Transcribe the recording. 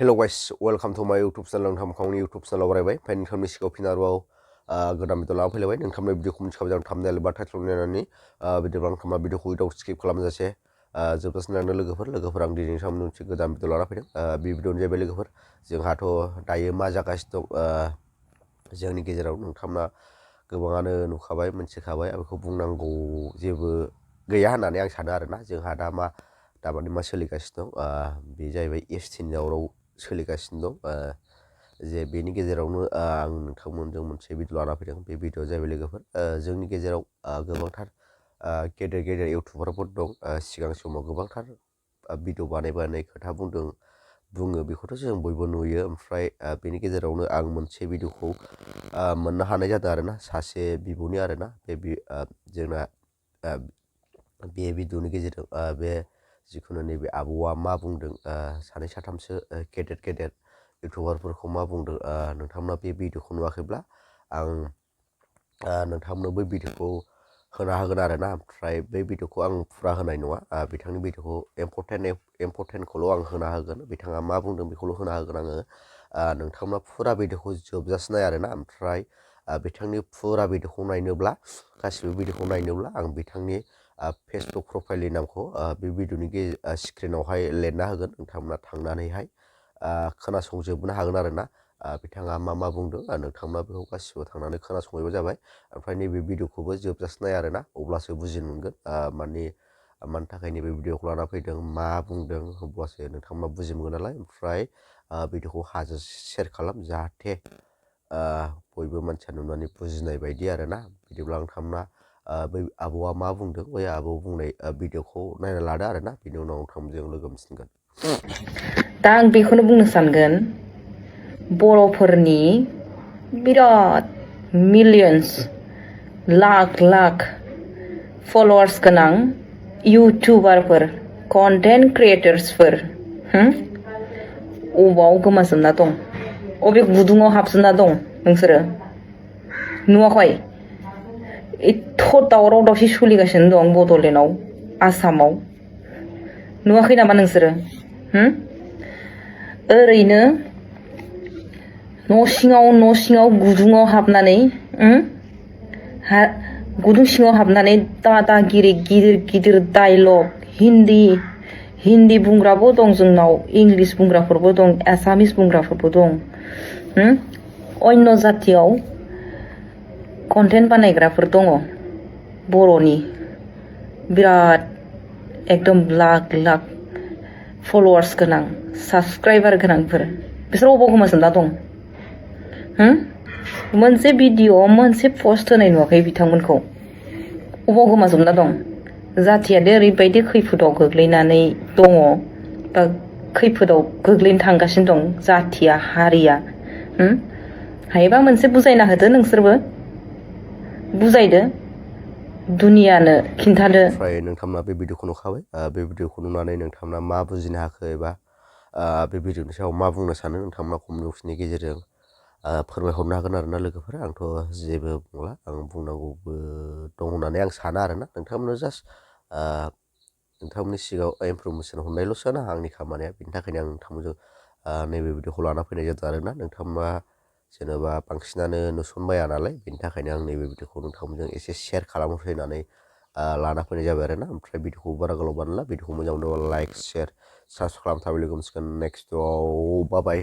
Hello guys, welcome to my YouTube channel. नोंथांमोननि YouTube channel बरायबाय फाय नोंथांनि सिगाङाव फिन आरोबाव गोदान भिडिअ लाना फैलायबाय नोंथांनि भिडिअखौ मिथिखाबाय जानो थामनेल बा टाइटल नायनानै भिडिअ खालामना भिडिअखौ उइदाउट स्किप खालामजासे जोबजासिम नायनो लोगोफोर आं दिनै नोंथांमोननि मोनसे गोदान भिडिअ लाना फैदों बे भिडिअनि जाहैबाय लोगोफोर जोंहाथ' दायो मा जागासिनो दं जोंनि गेजेराव नोंथांमोना गोबाङानो नुखाबाय मोनथिखाबाय बेखौ बुंनांगौ जेबो गैया होननानै आं सानो आरोना जोंहा दामानि मा सोलिगासिनो दं बे जाहैबाय एसटिनि दावराव सोलिगासिनो दं जे बेनि गेजेरावनो आं नोंथांमोनजों मोनसे भिडिअ लाना फैदों बे भिडिअ जाहैबाय लोगोफोर जोंनि गेजेराव गोबांथार गेदेर इउटुबारफोर दं सिगां समाव गोबांथार भिडिअ बानाय खोथा बुङो बेखौथ' जों बयबो नुयो ओमफ्राय बेनि गेजेरावनो आं मोनसे भिडिअखौ मोननो हानाय जादों आरोना सासे बिब'नि आरोना जोंना बे भिडिअनि गेजेरजों बे जिखुनु नैबे आबौआ मा बुंदों सानै साथामसो गेदेर इउटुबारफोरखौ मा बुंदों नोंथांमोना बे भिडिअखौ नुवाखैब्ला आं नोंथांमोननो बै भिडिअखौ होना होगोन आरोना ओमफ्राय बै भिडिअखौ आं फुरा होनाय नङा बिथांनि भिडिअखौ इम्परटेन्टखौल' आं होना होगोन बिथाङा मा बुंदों बेखौल' होना होगोन आङो नोंथांमोना फुरा भिडिअखौ जोबजासे नाय आरोना ओमफ्राय बिथांनि फुरा भिडिअखौ नायनोब्ला गासिबो भिडिअखौ नायनोब्ला आं बिथांनि फेसबुक प्रफाइलनि नामखौ बे भिडिअनि स्क्रिनावहाय लिरना होगोन नोंथांमोना थांनानैहाय खोनासंजोबनो हागोन आरोना बिथाङा मा बुंदों नोंथांमोना बेखौ गासिबो थांनानै खोनासंहैबा जाबाय ओमफ्राय नैबे भिडिअखौबो जोबजासे नाय आरोना अब्लासो बुजिनो मोनगोन मानि थाखाय नैबे भिडिअखौ लाना फैदों मा बुंदों अब्लासो नोंथांमोना बुजि मोनगोन नालाय ओमफ्राय भिडिअखौ हाजासे शेयार खालाम जाहाथे बयबो मानसिया नुनानै बुजिनाय बायदि आरोना बिदिब्ला नोंथांमोना बै आबौआ मा बुंदों बै आबौ बुंनाय भिडिअखौ नायना लादो आरोना बिनि उनाव नोंथांमोनजों लोगो मोनसिनगोन दा आं बेखौनो बुंनो सानगोन बर'फोरनि बिराद मिलियन्स लाख फलोवार्स गोनां इउटुबारफोर कन्टेन्ट क्रिएटर्सफोर अबाव गोमाजोबना दं अबे गुदुङाव हाबजोबना दं नोंसोरो नुवाखै एथ' दावराव दावसि सोलिगासिनो दं बड'लेण्डआव आसामाव नुवाखै नामा नोंसोरो ओरैनो न' सिङाव गुदुङाव हाबनानै गुदुं सिङाव हाबनानै दादागिरि गिदिर डायलग हिन्दी बुंग्राबो दं जोंनाव इंलिस बुंग्राफोरबो दं एसामिस बुंग्राफोरबो दं अन्य जातियाव कन्टेन्ट बानायग्राफोर दङ बर'नि बिराद एकदम लाख फलोवार्स गोनां साबसक्राइबार गोनांफोर बिसोर अबाव गोमाजोबना दं मोनसे भिडिअ मोनसे पस्ट होनाय नुवाखै बिथांमोनखौ अबाव गोमाजोबना दं जातियादे ओरैबायदि खैफोदाव गोग्लैनानै दङ बा खैफोदाव गोग्लैनो थांगासिनो दं जातिया हारिया हायोबा मोनसे बुजायना होदो नोंसोरबो बुजायदो दुनियानो खिन्थादो ओमफ्राय नोंथांमोना बे भिडिअखौ नुखाबाय बे भिडिअखौ नुनानै नोंथांमोना मा बुजिनो हाखो एबा बे भिडिअनि सायाव मा बुंनो सानो नोंथांमोना कमेन्ट बक्सनि गेजेरजों फोरमायहरनो हागोन आरोना लोगोफोर आंथ' जेबो बुंला आं बुंनांगौबो दं होननानै आं साना आरोना नोंथांमोननो जास्ट नोंथांमोननि सिगाङाव इनफरमेसन हरनायल'सो ना आंनि खामानिया बेनि थाखायनो आं नोंथांमोनजों नैबे भिडिअखौ लाना फैनाय जादों आरोना नोंथांमोना जेनेबा बांसिनानो नुसनबाया नालाय बेनि थाखायनो आं नैबे भिडिअखौ नोंथांमोनजों एसे शेयार खालामहरसै होननानै लाना फैनाय जाबाय आरोना ओमफ्राय भिडिअखौ बारा गोलाव बानायला भिडिअखौ मोजां मोनोबा लाइक शेयार साबसक्राइब खालामना लोगो मोनसिगोन नेक्स्टआव बाय